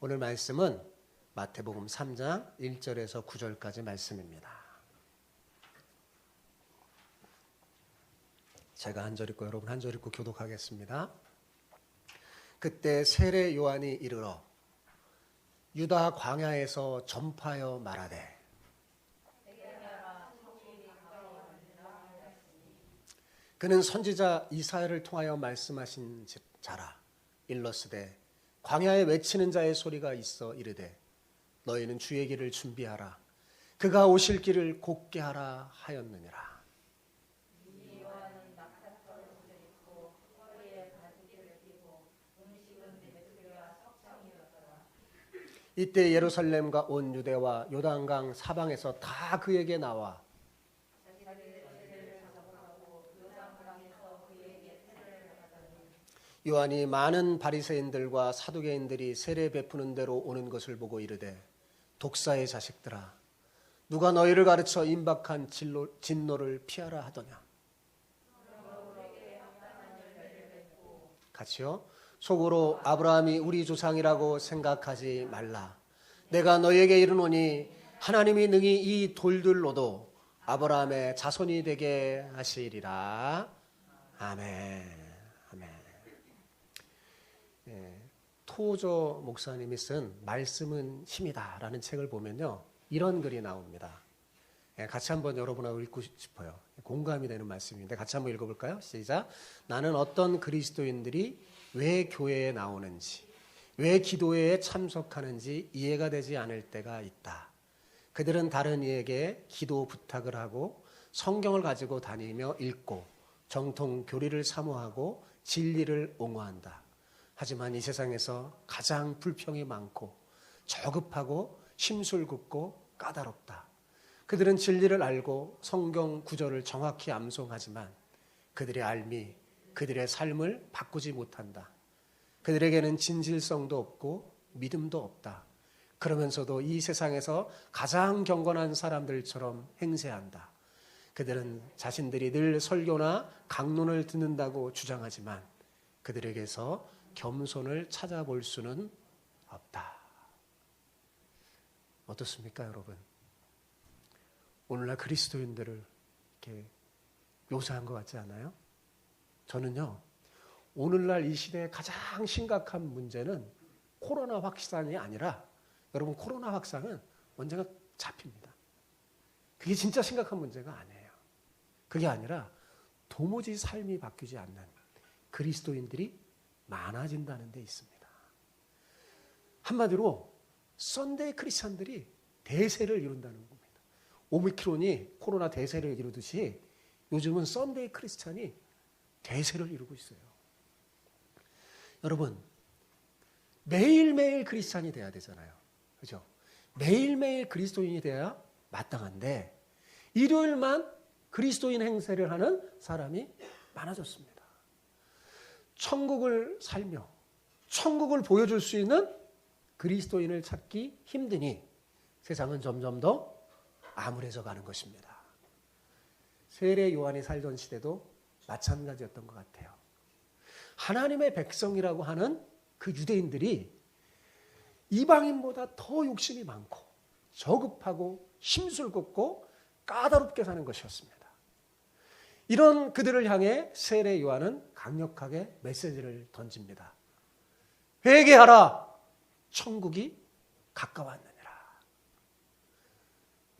오늘 말씀은 마태복음 3장 1절에서 9절까지 말씀입니다. 제가 한 절 읽고 여러분 한 절 읽고 교독하겠습니다. 그때 세례 요한이 이르러 유다 광야에서 전파하여 말하되 그는 선지자 이사야를 통하여 말씀하신 자라. 일러스되 광야에 외치는 자의 소리가 있어 이르되 너희는 주의 길을 준비하라. 그가 오실 길을 곧게 하라 하였느니라. 이때 예루살렘과 온 유대와 요단강 사방에서 다 그에게 나와 요한이 많은 바리새인들과 사두개인들이 세례 베푸는 대로 오는 것을 보고 이르되 독사의 자식들아 누가 너희를 가르쳐 임박한 진노를 피하라 하더냐. 같이요. 속으로 아브라함이 우리 조상이라고 생각하지 말라. 내가 너희에게 이르노니 하나님이 능히 이 돌들로도 아브라함의 자손이 되게 하시리라. 아멘. 토저 목사님이 쓴 말씀은 힘이다 라는 책을 보면요 이런 글이 나옵니다. 같이 한번 여러분하고 읽고 싶어요. 공감이 되는 말씀인데 같이 한번 읽어볼까요? 시작. 나는 어떤 그리스도인들이 왜 교회에 나오는지 왜 기도회에 참석하는지 이해가 되지 않을 때가 있다. 그들은 다른 이에게 기도 부탁을 하고 성경을 가지고 다니며 읽고 정통 교리를 사모하고 진리를 옹호한다. 하지만 이 세상에서 가장 불평이 많고 저급하고 심술궂고 까다롭다. 그들은 진리를 알고 성경 구절을 정확히 암송하지만 그들의 알미, 그들의 삶을 바꾸지 못한다. 그들에게는 진실성도 없고 믿음도 없다. 그러면서도 이 세상에서 가장 경건한 사람들처럼 행세한다. 그들은 자신들이 늘 설교나 강론을 듣는다고 주장하지만 그들에게서 겸손을 찾아볼 수는 없다. 어떻습니까, 여러분? 오늘날 그리스도인들을 이렇게 묘사한 것 같지 않아요? 저는요, 오늘날 이 시대의 가장 심각한 문제는 코로나 확산이 아니라 여러분 코로나 확산은 언젠가 잡힙니다. 그게 진짜 심각한 문제가 아니에요. 그게 아니라 도무지 삶이 바뀌지 않는 그리스도인들이 많아진다는 데 있습니다. 한마디로 썬데이 크리스찬들이 대세를 이룬다는 겁니다. 오미크론이 코로나 대세를 이루듯이 요즘은 썬데이 크리스찬이 대세를 이루고 있어요. 여러분 매일매일 크리스찬이 돼야 되잖아요. 그렇죠? 매일매일 그리스도인이 돼야 마땅한데 일요일만 그리스도인 행세를 하는 사람이 많아졌습니다. 천국을 살며 천국을 보여줄 수 있는 그리스도인을 찾기 힘드니 세상은 점점 더 암울해져 가는 것입니다. 세례 요한이 살던 시대도 마찬가지였던 것 같아요. 하나님의 백성이라고 하는 그 유대인들이 이방인보다 더 욕심이 많고 저급하고 심술궂고 까다롭게 사는 것이었습니다. 이런 그들을 향해 세례 요한은 강력하게 메시지를 던집니다. 회개하라! 천국이 가까웠느니라.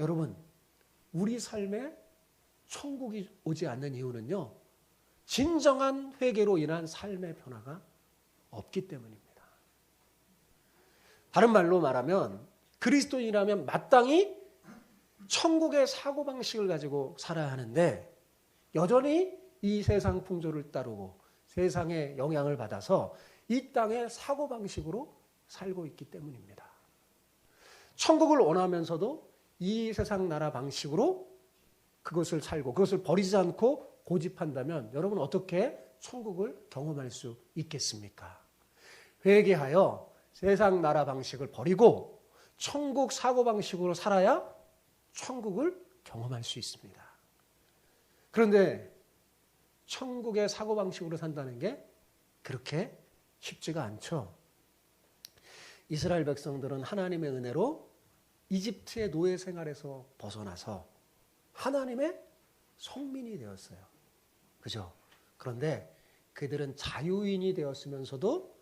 여러분, 우리 삶에 천국이 오지 않는 이유는요, 진정한 회개로 인한 삶의 변화가 없기 때문입니다. 다른 말로 말하면 그리스도인이라면 마땅히 천국의 사고방식을 가지고 살아야 하는데 여전히 이 세상 풍조를 따르고 세상의 영향을 받아서 이 땅의 사고방식으로 살고 있기 때문입니다. 천국을 원하면서도 이 세상 나라 방식으로 그것을 살고 그것을 버리지 않고 고집한다면 여러분 어떻게 천국을 경험할 수 있겠습니까? 회개하여 세상 나라 방식을 버리고 천국 사고방식으로 살아야 천국을 경험할 수 있습니다. 그런데 천국의 사고방식으로 산다는 게 그렇게 쉽지가 않죠. 이스라엘 백성들은 하나님의 은혜로 이집트의 노예 생활에서 벗어나서 하나님의 성민이 되었어요. 그죠? 그런데 그들은 자유인이 되었으면서도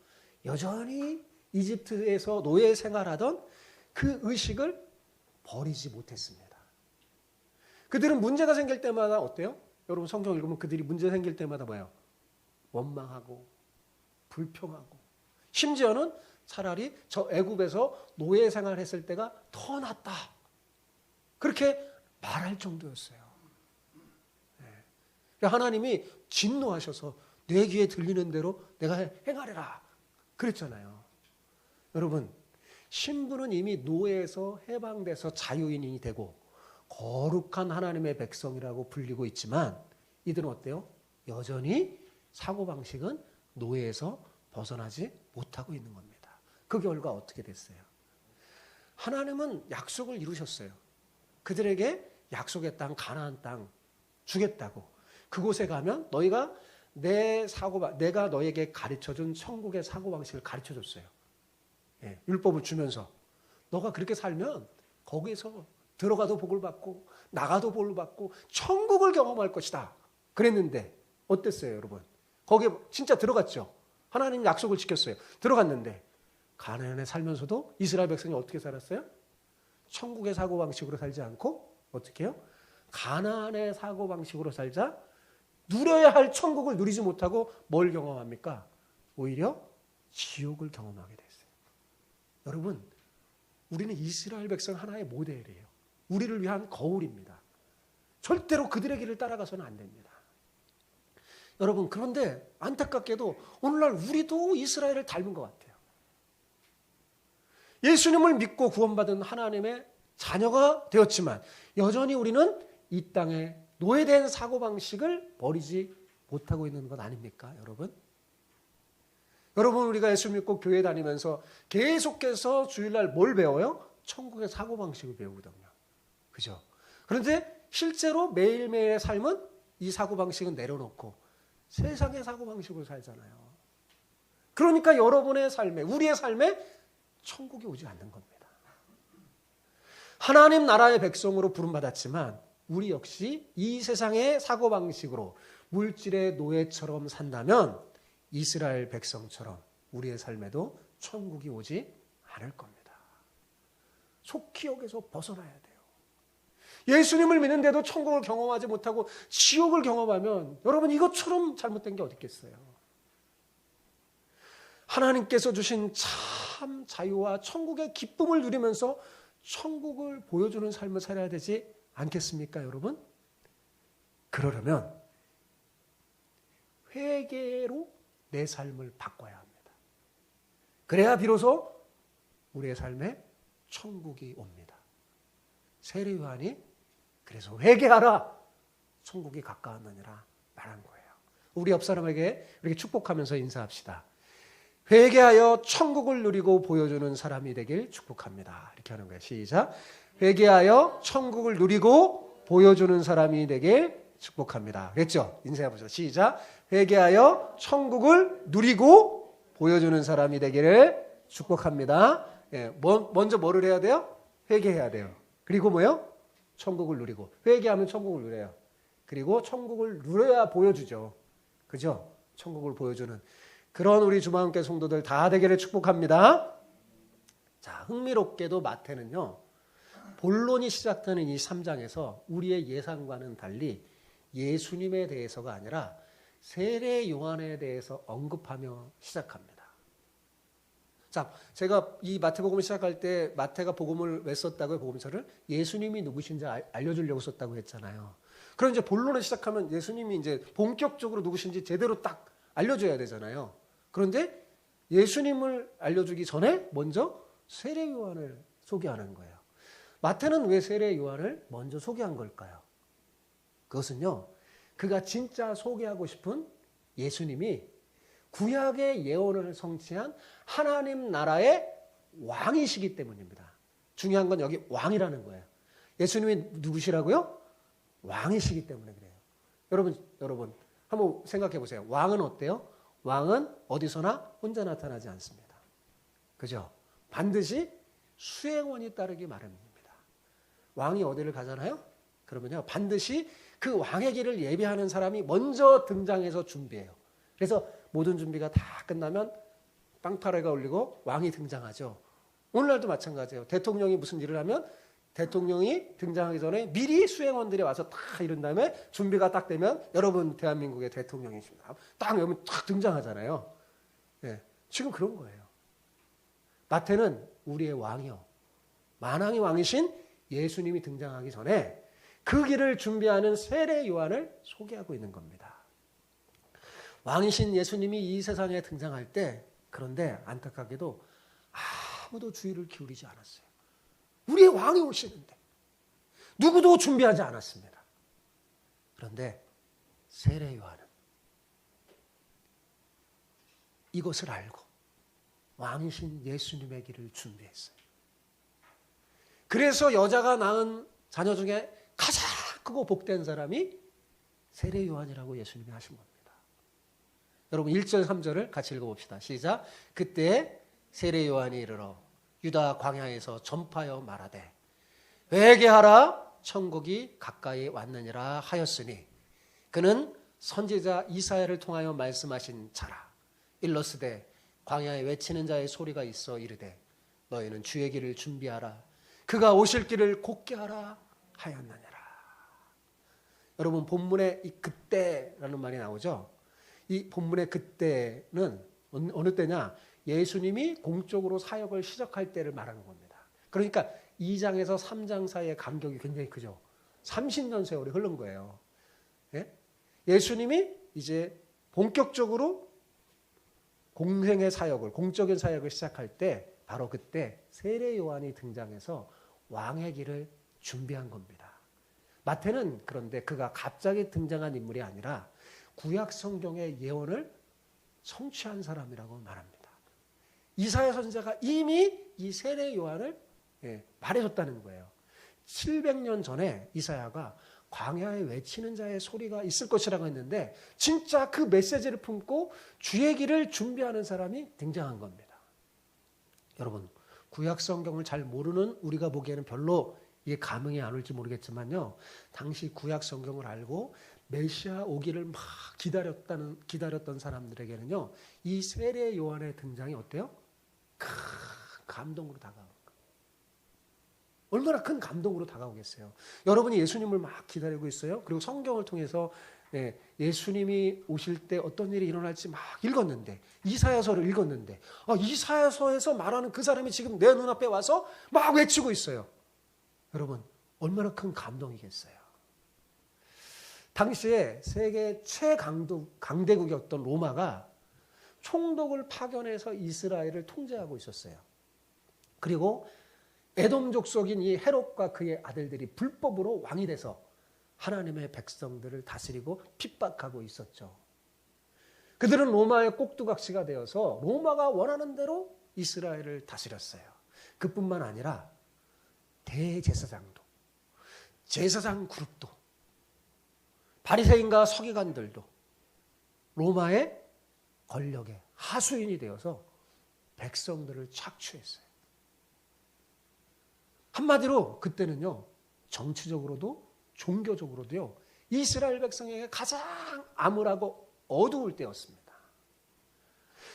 여전히 이집트에서 노예 생활하던 그 의식을 버리지 못했습니다. 그들은 문제가 생길 때마다 어때요? 여러분 성경 읽으면 그들이 문제 생길 때마다 뭐예요? 원망하고 불평하고 심지어는 차라리 저 애굽에서 노예 생활했을 때가 더 낫다. 그렇게 말할 정도였어요. 하나님이 진노하셔서 내 귀에 들리는 대로 내가 행하리라 그랬잖아요. 여러분 신부는 이미 노예에서 해방돼서 자유인이 되고 거룩한 하나님의 백성이라고 불리고 있지만 이들은 어때요? 여전히 사고방식은 노예에서 벗어나지 못하고 있는 겁니다. 그 결과 어떻게 됐어요? 하나님은 약속을 이루셨어요. 그들에게 약속의 땅 가나안 땅 주겠다고. 그곳에 가면 너희가 내가 너에게 가르쳐준 천국의 사고방식을 가르쳐줬어요. 예, 율법을 주면서 너가 그렇게 살면 거기서 들어가도 복을 받고 나가도 복을 받고 천국을 경험할 것이다. 그랬는데 어땠어요 여러분? 거기에 진짜 들어갔죠. 하나님 약속을 지켰어요. 들어갔는데 가나안에 살면서도 이스라엘 백성이 어떻게 살았어요? 천국의 사고방식으로 살지 않고 어떻게 해요? 가나안의 사고방식으로 살자 누려야 할 천국을 누리지 못하고 뭘 경험합니까? 오히려 지옥을 경험하게 됐어요. 여러분 우리는 이스라엘 백성 하나의 모델이에요. 우리를 위한 거울입니다. 절대로 그들의 길을 따라가서는 안 됩니다. 여러분 그런데 안타깝게도 오늘날 우리도 이스라엘을 닮은 것 같아요. 예수님을 믿고 구원받은 하나님의 자녀가 되었지만 여전히 우리는 이 땅에 노예된 사고방식을 버리지 못하고 있는 것 아닙니까 여러분? 여러분 우리가 예수 믿고 교회 다니면서 계속해서 주일날 뭘 배워요? 천국의 사고방식을 배우거든요. 그죠? 그런데 실제로 매일매일의 삶은 이 사고방식은 내려놓고 세상의 사고방식으로 살잖아요. 그러니까 여러분의 삶에 우리의 삶에 천국이 오지 않는 겁니다. 하나님 나라의 백성으로 부름받았지만 우리 역시 이 세상의 사고방식으로 물질의 노예처럼 산다면 이스라엘 백성처럼 우리의 삶에도 천국이 오지 않을 겁니다. 속히 여기서 벗어나야 돼요. 예수님을 믿는데도 천국을 경험하지 못하고 지옥을 경험하면 여러분 이것처럼 잘못된 게 어디 있겠어요. 하나님께서 주신 참 자유와 천국의 기쁨을 누리면서 천국을 보여주는 삶을 살아야 되지 않겠습니까 여러분? 그러려면 회개로 내 삶을 바꿔야 합니다. 그래야 비로소 우리의 삶에 천국이 옵니다. 세례 요한이 그래서 회개하라 천국이 가까웠느니라 말한 거예요. 우리 옆 사람에게 이렇게 축복하면서 인사합시다. 회개하여 천국을 누리고 보여주는 사람이 되길 축복합니다. 이렇게 하는 거예요. 시작. 회개하여 천국을 누리고 보여주는 사람이 되길 축복합니다. 그랬죠? 인사해보죠. 시작. 회개하여 천국을 누리고 보여주는 사람이 되기를 축복합니다. 예, 먼저 뭐를 해야 돼요? 회개해야 돼요. 그리고 뭐요? 천국을 누리고. 회개하면 천국을 누려요. 그리고 천국을 누려야 보여주죠. 그죠? 천국을 보여주는 그런 우리 주마음교회 성도들 다 되기를 축복합니다. 자, 흥미롭게도 마태는요. 본론이 시작되는 이 3장에서 우리의 예상과는 달리 예수님에 대해서가 아니라 세례 요한에 대해서 언급하며 시작합니다. 자, 제가 이 마태복음을 시작할 때 마태가 복음을 왜 썼다고요? 복음서를 예수님이 누구신지 알려주려고 썼다고 했잖아요. 그럼 이제 본론을 시작하면 예수님이 이제 본격적으로 누구신지 제대로 딱 알려줘야 되잖아요. 그런데 예수님을 알려주기 전에 먼저 세례 요한을 소개하는 거예요. 마태는 왜 세례 요한을 먼저 소개한 걸까요? 그것은요, 그가 진짜 소개하고 싶은 예수님이 구약의 예언을 성취한 하나님 나라의 왕이시기 때문입니다. 중요한 건 여기 왕이라는 거예요. 예수님이 누구시라고요? 왕이시기 때문에 그래요. 여러분 한번 생각해 보세요. 왕은 어때요? 왕은 어디서나 혼자 나타나지 않습니다. 그죠? 반드시 수행원이 따르기 마련입니다. 왕이 어디를 가잖아요? 그러면요, 반드시 그 왕의 길을 예비하는 사람이 먼저 등장해서 준비해요. 그래서 모든 준비가 다 끝나면 빵파레가 울리고 왕이 등장하죠. 오늘날도 마찬가지예요. 대통령이 무슨 일을 하면 대통령이 등장하기 전에 미리 수행원들이 와서 딱 이런 다음에 준비가 딱 되면 여러분 대한민국의 대통령이십니다. 딱 여러분 딱 등장하잖아요. 예, 지금 그런 거예요. 마태는 우리의 왕이요, 만왕의 왕이신 예수님이 등장하기 전에 그 길을 준비하는 세례 요한을 소개하고 있는 겁니다. 왕이신 예수님이 이 세상에 등장할 때, 그런데 안타깝게도 아무도 주의를 기울이지 않았어요. 우리의 왕이 오시는데 누구도 준비하지 않았습니다. 그런데 세례 요한은 이것을 알고 왕이신 예수님의 길을 준비했어요. 그래서 여자가 낳은 자녀 중에 가장 크고 복된 사람이 세례 요한이라고 예수님이 하신 겁니다. 여러분 1절 3절을 같이 읽어봅시다. 시작. 그때 세례 요한이 이르러 유다 광야에서 전파하여 말하되 회개하라 천국이 가까이 왔느니라 하였으니 그는 선지자 이사야를 통하여 말씀하신 자라. 일러스되 광야에 외치는 자의 소리가 있어 이르되 너희는 주의 길을 준비하라. 그가 오실 길을 곧게 하라 하였느니라. 여러분 본문에 이 그때라는 말이 나오죠. 이 본문의 그때는 어느 때냐? 예수님이 공적으로 사역을 시작할 때를 말하는 겁니다. 그러니까 2장에서 3장 사이의 간격이 굉장히 크죠. 30년 세월이 흐른 거예요. 예? 예수님이 이제 본격적으로 공생의 사역을, 공적인 사역을 시작할 때 바로 그때 세례 요한이 등장해서 왕의 길을 준비한 겁니다. 마태는 그런데 그가 갑자기 등장한 인물이 아니라 구약 성경의 예언을 성취한 사람이라고 말합니다. 이사야 선지자가 이미 이 세례 요한을 말해줬다는 거예요. 700년 전에 이사야가 광야에 외치는 자의 소리가 있을 것이라고 했는데 진짜 그 메시지를 품고 주의 길을 준비하는 사람이 등장한 겁니다. 여러분 구약 성경을 잘 모르는 우리가 보기에는 별로 이게 감흥이 안 올지 모르겠지만요. 당시 구약 성경을 알고 메시아 오기를 막 기다렸던 사람들에게는요. 이 세례 요한의 등장이 어때요? 큰 감동으로 다가오는 거예요. 얼마나 큰 감동으로 다가오겠어요. 여러분이 예수님을 막 기다리고 있어요. 그리고 성경을 통해서 예수님이 오실 때 어떤 일이 일어날지 막 읽었는데 이사야서를 읽었는데 이사야서에서 말하는 그 사람이 지금 내 눈앞에 와서 막 외치고 있어요. 여러분 얼마나 큰 감동이겠어요. 당시에 세계 최강대국이었던 로마가 총독을 파견해서 이스라엘을 통제하고 있었어요. 그리고 에돔 족속인 이 헤롯과 그의 아들들이 불법으로 왕이 돼서 하나님의 백성들을 다스리고 핍박하고 있었죠. 그들은 로마의 꼭두각시가 되어서 로마가 원하는 대로 이스라엘을 다스렸어요. 그뿐만 아니라 대제사장도, 제사장 그룹도, 바리새인과 서기관들도 로마의 권력의 하수인이 되어서 백성들을 착취했어요. 한마디로 그때는요, 정치적으로도 종교적으로도요, 이스라엘 백성에게 가장 암울하고 어두울 때였습니다.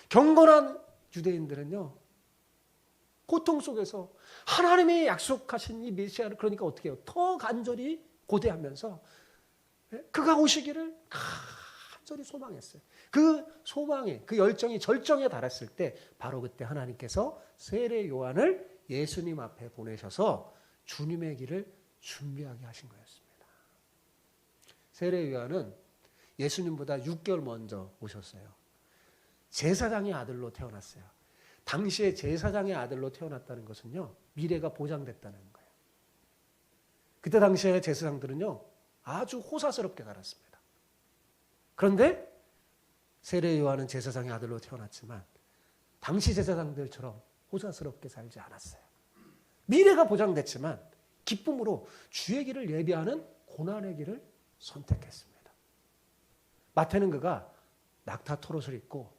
경건한 유대인들은요, 고통 속에서 하나님이 약속하신 이 메시아를 그러니까 어떻게 해요? 더 간절히 고대하면서 그가 오시기를 간절히 소망했어요. 그 소망이, 그 열정이 절정에 달했을 때 바로 그때 하나님께서 세례 요한을 예수님 앞에 보내셔서 주님의 길을 준비하게 하신 거였습니다. 세례 요한은 예수님보다 6개월 먼저 오셨어요. 제사장의 아들로 태어났어요. 당시에 제사장의 아들로 태어났다는 것은요, 미래가 보장됐다는 거예요. 그때 당시에 제사장들은요, 아주 호사스럽게 살았습니다. 그런데 세례 요한은 제사장의 아들로 태어났지만 당시 제사장들처럼 호사스럽게 살지 않았어요. 미래가 보장됐지만 기쁨으로 주의 길을 예비하는 고난의 길을 선택했습니다. 마태는 그가 낙타 토롯을 입고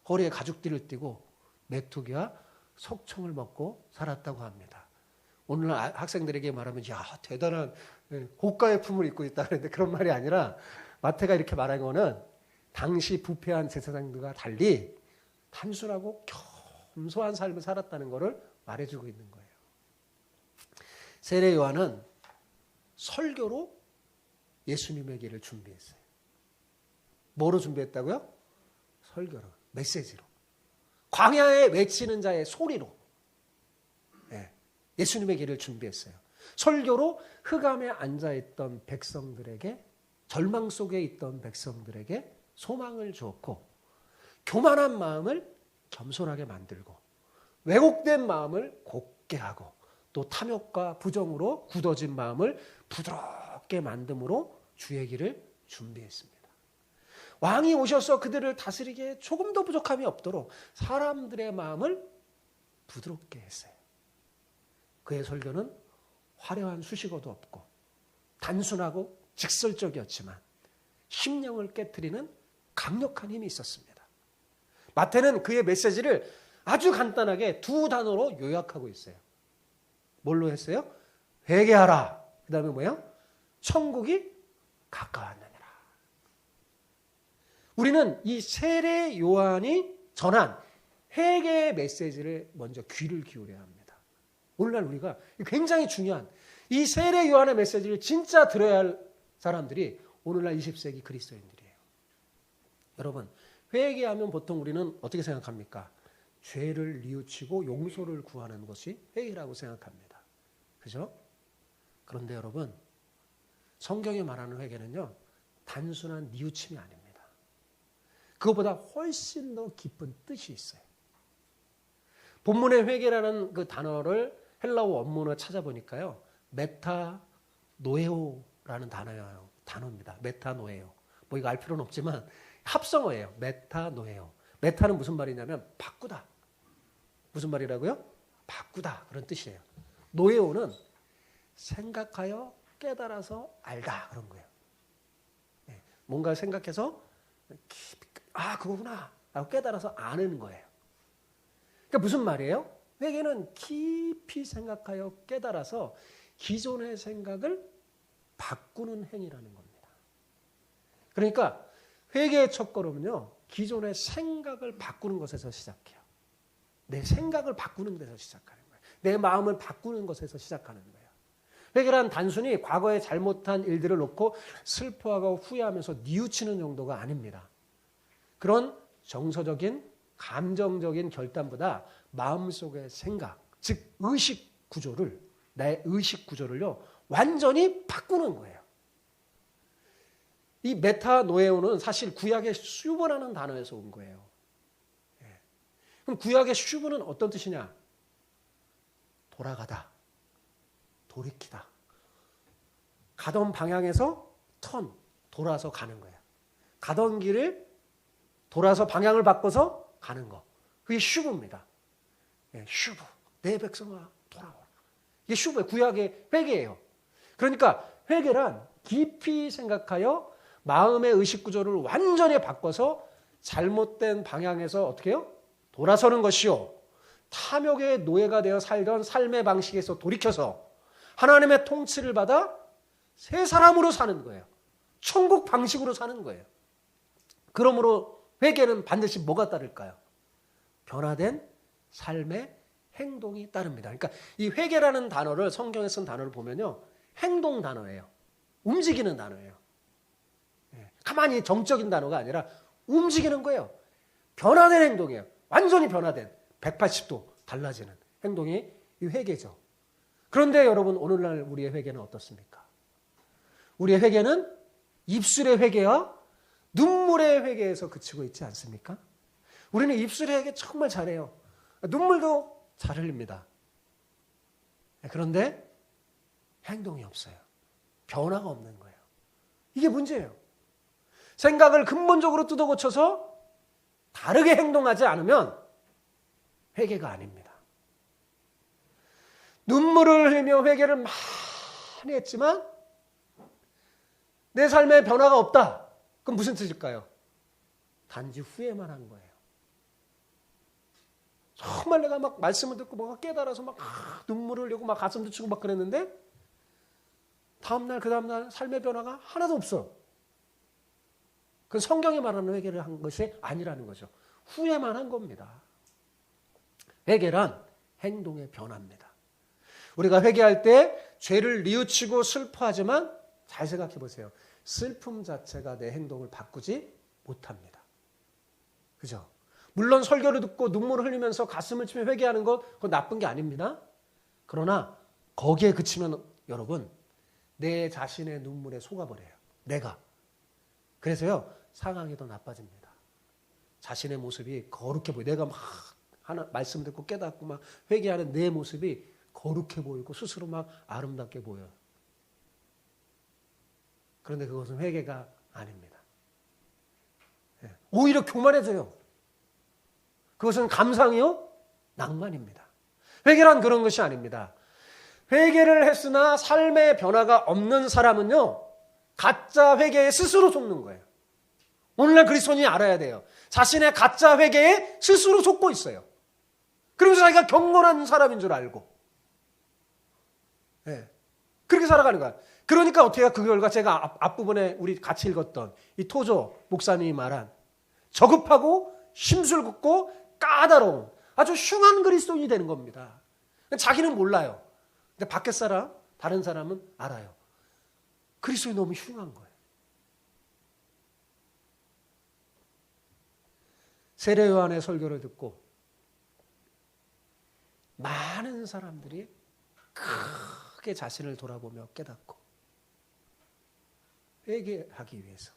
허리에 가죽띠를 띠고 메뚜기와 석청을 먹고 살았다고 합니다. 오늘날 학생들에게 말하면 야 대단한 고가의 품을 입고 있다 그런데 그런 말이 아니라 마태가 이렇게 말한 거는 당시 부패한 제사장들과 달리 단순하고 겸손한 삶을 살았다는 것을 말해주고 있는 거예요. 세례 요한은 설교로 예수님의 길을 준비했어요. 뭐로 준비했다고요? 설교로, 메시지로. 광야에 외치는 자의 소리로 예수님의 길을 준비했어요. 설교로 흑암에 앉아있던 백성들에게, 절망 속에 있던 백성들에게 소망을 주었고, 교만한 마음을 겸손하게 만들고, 왜곡된 마음을 곱게 하고, 또 탐욕과 부정으로 굳어진 마음을 부드럽게 만듦으로 주의 길을 준비했습니다. 왕이 오셔서 그들을 다스리기에 조금 더 부족함이 없도록 사람들의 마음을 부드럽게 했어요. 그의 설교는 화려한 수식어도 없고 단순하고 직설적이었지만 심령을 깨트리는 강력한 힘이 있었습니다. 마태는 그의 메시지를 아주 간단하게 두 단어로 요약하고 있어요. 뭘로 했어요? 회개하라. 그 다음에 뭐예요? 천국이 가까웠느니라. 우리는 이 세례 요한이 전한 회개의 메시지를 먼저 귀를 기울여야 합니다. 오늘날 우리가 굉장히 중요한 이 세례 요한의 메시지를 진짜 들어야 할 사람들이 오늘날 20세기 그리스도인들이에요. 여러분, 회개하면 보통 우리는 어떻게 생각합니까? 죄를 뉘우치고 용서를 구하는 것이 회개라고 생각합니다. 그죠? 그런데 여러분, 성경이 말하는 회개는요, 단순한 뉘우침이 아닙니다. 그것보다 훨씬 더 깊은 뜻이 있어요. 본문의 회개라는 그 단어를 헬라어 원문을 찾아보니까요, 메타노에오라는 단어입니다. 메타노에오. 뭐 이거 알 필요는 없지만 합성어예요. 메타노에오. 메타는 무슨 말이냐면 바꾸다. 무슨 말이라고요? 바꾸다. 그런 뜻이에요. 노에오는 생각하여 깨달아서 알다. 그런 거예요. 뭔가 생각해서 그거구나 라고 깨달아서 아는 거예요. 그러니까 무슨 말이에요? 회개는 깊이 생각하여 깨달아서 기존의 생각을 바꾸는 행위라는 겁니다. 그러니까 회개의 첫걸음은요, 기존의 생각을 바꾸는 것에서 시작해요. 내 생각을 바꾸는 데서 시작하는 거예요. 내 마음을 바꾸는 것에서 시작하는 거예요. 회개란 단순히 과거에 잘못한 일들을 놓고 슬퍼하고 후회하면서 뉘우치는 정도가 아닙니다. 그런 정서적인 감정적인 결단보다 마음속의 생각, 즉 의식 구조를, 내 의식 구조를요, 완전히 바꾸는 거예요. 이 메타노에오는 사실 구약의 슈브라는 단어에서 온 거예요. 그럼 구약의 슈브는 어떤 뜻이냐? 돌아가다, 돌이키다. 가던 방향에서 돌아서 가는 거예요. 가던 길을 돌아서 방향을 바꿔서 가는 거. 그게 슈브입니다. 슈브. 내 백성아 돌아오라. 이게 슈브예요. 구약의 회개예요. 그러니까 회개란 깊이 생각하여 마음의 의식 구조를 완전히 바꿔서 잘못된 방향에서 어떻게 해요? 돌아서는 것이요. 탐욕의 노예가 되어 살던 삶의 방식에서 돌이켜서 하나님의 통치를 받아 새 사람으로 사는 거예요. 천국 방식으로 사는 거예요. 그러므로 회개는 반드시 뭐가 따를까요? 변화된 삶의 행동이 따릅니다. 그러니까 이 회개라는 단어를, 성경에 쓴 단어를 보면요, 행동 단어예요. 움직이는 단어예요. 가만히 정적인 단어가 아니라 움직이는 거예요. 변화된 행동이에요. 완전히 변화된 180도 달라지는 행동이 이 회개죠. 그런데 여러분, 오늘날 우리의 회개는 어떻습니까? 우리의 회개는 입술의 회개와 눈물의 회개에서 그치고 있지 않습니까? 우리는 입술의 회개 정말 잘해요. 눈물도 잘 흘립니다. 그런데 행동이 없어요. 변화가 없는 거예요. 이게 문제예요. 생각을 근본적으로 뜯어 고쳐서 다르게 행동하지 않으면 회개가 아닙니다. 눈물을 흘리며 회개를 많이 했지만 내 삶에 변화가 없다. 그럼 무슨 뜻일까요? 단지 후회만 한 거예요. 정말 내가 막 말씀을 듣고 뭔가 깨달아서 막 눈물을 흘리고 막 가슴도 치고 막 그랬는데 다음날 그 다음날 삶의 변화가 하나도 없어. 그건 성경이 말하는 회개를 한 것이 아니라는 거죠. 후회만 한 겁니다. 회개란 행동의 변화입니다. 우리가 회개할 때 죄를 뉘우치고 슬퍼하지만 잘 생각해 보세요. 슬픔 자체가 내 행동을 바꾸지 못합니다. 그죠? 물론 설교를 듣고 눈물을 흘리면서 가슴을 치며 회개하는 것 그건 나쁜 게 아닙니다. 그러나 거기에 그치면 여러분 내 자신의 눈물에 속아버려요. 내가. 그래서요 상황이 더 나빠집니다. 자신의 모습이 거룩해 보여. 내가 막 하나 말씀 듣고 깨닫고 막 회개하는 내 모습이 거룩해 보이고 스스로 막 아름답게 보여요. 그런데 그것은 회개가 아닙니다. 오히려 교만해져요. 그것은 감상이요? 낭만입니다. 회개란 그런 것이 아닙니다. 회개를 했으나 삶의 변화가 없는 사람은요, 가짜 회개에 스스로 속는 거예요. 오늘날 그리스도인이 알아야 돼요. 자신의 가짜 회개에 스스로 속고 있어요. 그러면서 자기가 경건한 사람인 줄 알고. 네. 그렇게 살아가는 거야. 그러니까 어떻게 그 결과 제가 앞부분에 우리 같이 읽었던 이 토조 목사님이 말한 저급하고 심술궂고 까다로운 아주 흉한 그리스도인이 되는 겁니다. 자기는 몰라요. 근데 밖에 사람, 다른 사람은 알아요. 그리스도인이 너무 흉한 거예요. 세례 요한의 설교를 듣고 많은 사람들이 크게 자신을 돌아보며 깨닫고 회개하기 위해서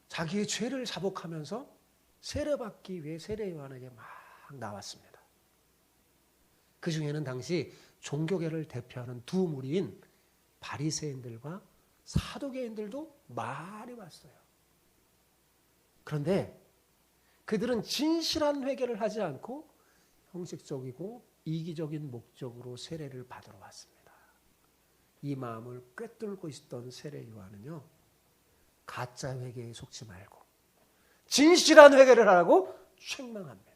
자기의 죄를 자복하면서 세례받기 위해 세례 요한에게 막 나왔습니다. 그 중에는 당시 종교계를 대표하는 두 무리인 바리새인들과 사두개인들도 많이 왔어요. 그런데 그들은 진실한 회개를 하지 않고 형식적이고 이기적인 목적으로 세례를 받으러 왔습니다. 이 마음을 꿰뚫고 있었던 세례 요한은요, 가짜 회개에 속지 말고 진실한 회개를 하라고 책망합니다.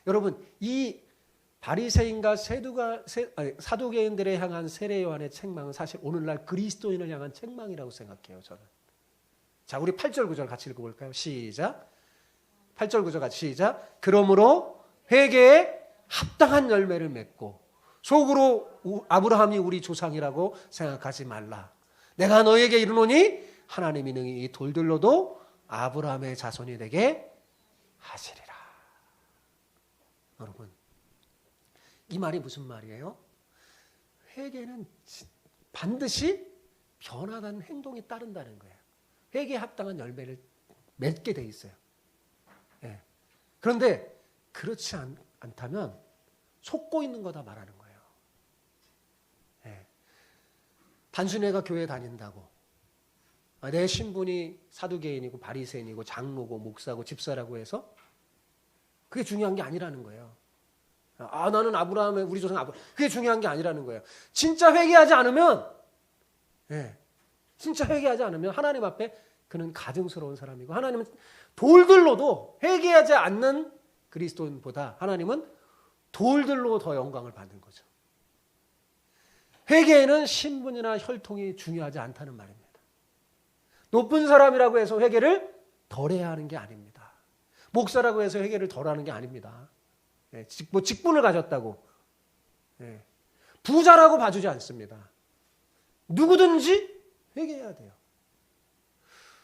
여러분, 이 바리새인과 사두개인들에 향한 세례 요한의 책망은 사실 오늘날 그리스도인을 향한 책망이라고 생각해요, 저는. 자, 우리 8절 9절 같이 읽어볼까요? 시작. 8절 9절 같이 시작. 그러므로 회개에 합당한 열매를 맺고 속으로 아브라함이 우리 조상이라고 생각하지 말라. 내가 너에게 이르노니 하나님이 능히 이 돌들로도 아브라함의 자손이 되게 하시리라. 여러분, 이 말이 무슨 말이에요? 회개는 반드시 변화된 행동이 따른다는 거예요. 회개에 합당한 열매를 맺게 돼 있어요. 예. 그런데 그렇지 않다면 속고 있는 거다 말하는 거예요. 예. 단순히 내가 교회 다닌다고 내 신분이 사두개인이고 바리새인이고 장로고 목사고 집사라고 해서 그게 중요한 게 아니라는 거예요. 나는 아브라함의 우리 조상 아브라함. 그게 중요한 게 아니라는 거예요. 진짜 회개하지 않으면 진짜 회개하지 않으면 하나님 앞에 그는 가증스러운 사람이고 하나님은 돌들로도 회개하지 않는 그리스도인보다 하나님은 돌들로 더 영광을 받는 거죠. 회개에는 신분이나 혈통이 중요하지 않다는 말입니다. 높은 사람이라고 해서 회개를 덜해야 하는 게 아닙니다. 목사라고 해서 회개를 덜하는 게 아닙니다. 직분을 가졌다고 부자라고 봐주지 않습니다. 누구든지 회개해야 돼요.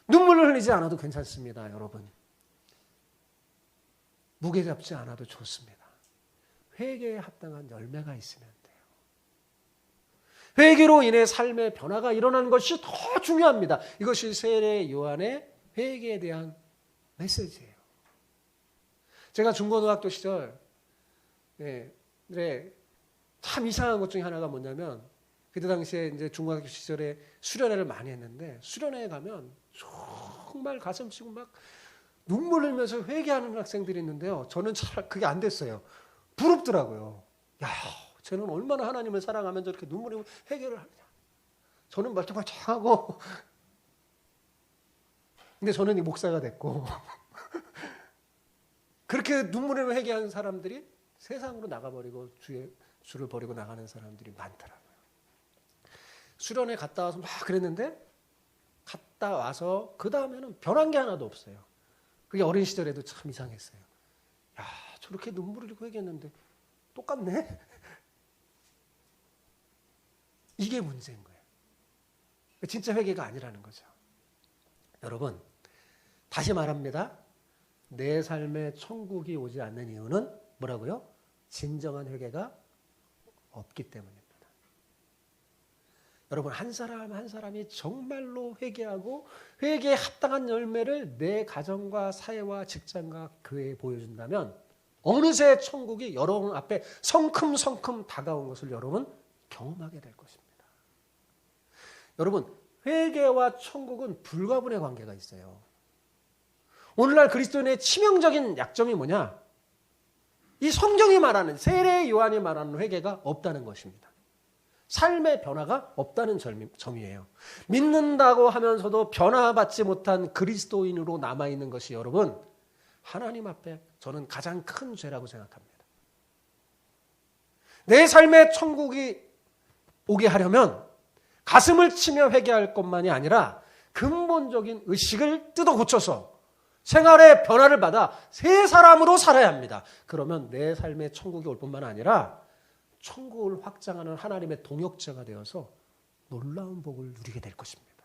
눈물을 흘리지 않아도 괜찮습니다, 여러분. 무게 잡지 않아도 좋습니다. 회개에 합당한 열매가 있으면 돼요. 회개로 인해 삶의 변화가 일어나는 것이 더 중요합니다. 이것이 세례 요한의 회개에 대한 메시지예요. 제가 중고등학교 시절 참 이상한 것 중에 하나가 뭐냐면 그때 당시에 이제 중고등학교 시절에 수련회를 많이 했는데 수련회에 가면 정말 가슴 치고 막 눈물 흘리면서 회개하는 학생들이 있는데요. 저는 잘 그게 안 됐어요. 부럽더라고요. 야, 쟤는 얼마나 하나님을 사랑하면 저렇게 눈물 흘리고 회개를 하냐. 저는 멀쩡멀쩡하고 근데 저는 이 목사가 됐고 그렇게 눈물을 회개하는 사람들이 세상으로 나가버리고 주를 버리고 나가는 사람들이 많더라고요. 수련회 갔다 와서 막 그랬는데 갔다 와서 그 다음에는 변한 게 하나도 없어요. 그게 어린 시절에도 참 이상했어요. 야, 저렇게 눈물을 흘리고 회개했는데 똑같네? 이게 문제인 거예요. 진짜 회개가 아니라는 거죠. 여러분, 다시 말합니다. 내 삶에 천국이 오지 않는 이유는 뭐라고요? 진정한 회개가 없기 때문입니다. 여러분, 한 사람 한 사람이 정말로 회개하고 회개에 합당한 열매를 내 가정과 사회와 직장과 교회에 보여준다면 어느새 천국이 여러분 앞에 성큼성큼 다가온 것을 여러분 경험하게 될 것입니다. 여러분, 회개와 천국은 불가분의 관계가 있어요. 오늘날 그리스도인의 치명적인 약점이 뭐냐? 이 성경이 말하는, 세례 요한이 말하는 회개가 없다는 것입니다. 삶의 변화가 없다는 점이에요. 믿는다고 하면서도 변화받지 못한 그리스도인으로 남아있는 것이 여러분, 하나님 앞에 저는 가장 큰 죄라고 생각합니다. 내 삶에 천국이 오게 하려면 가슴을 치며 회개할 것만이 아니라 근본적인 의식을 뜯어 고쳐서 생활의 변화를 받아 새 사람으로 살아야 합니다. 그러면 내 삶에 천국이 올 뿐만 아니라 천국을 확장하는 하나님의 동역자가 되어서 놀라운 복을 누리게 될 것입니다.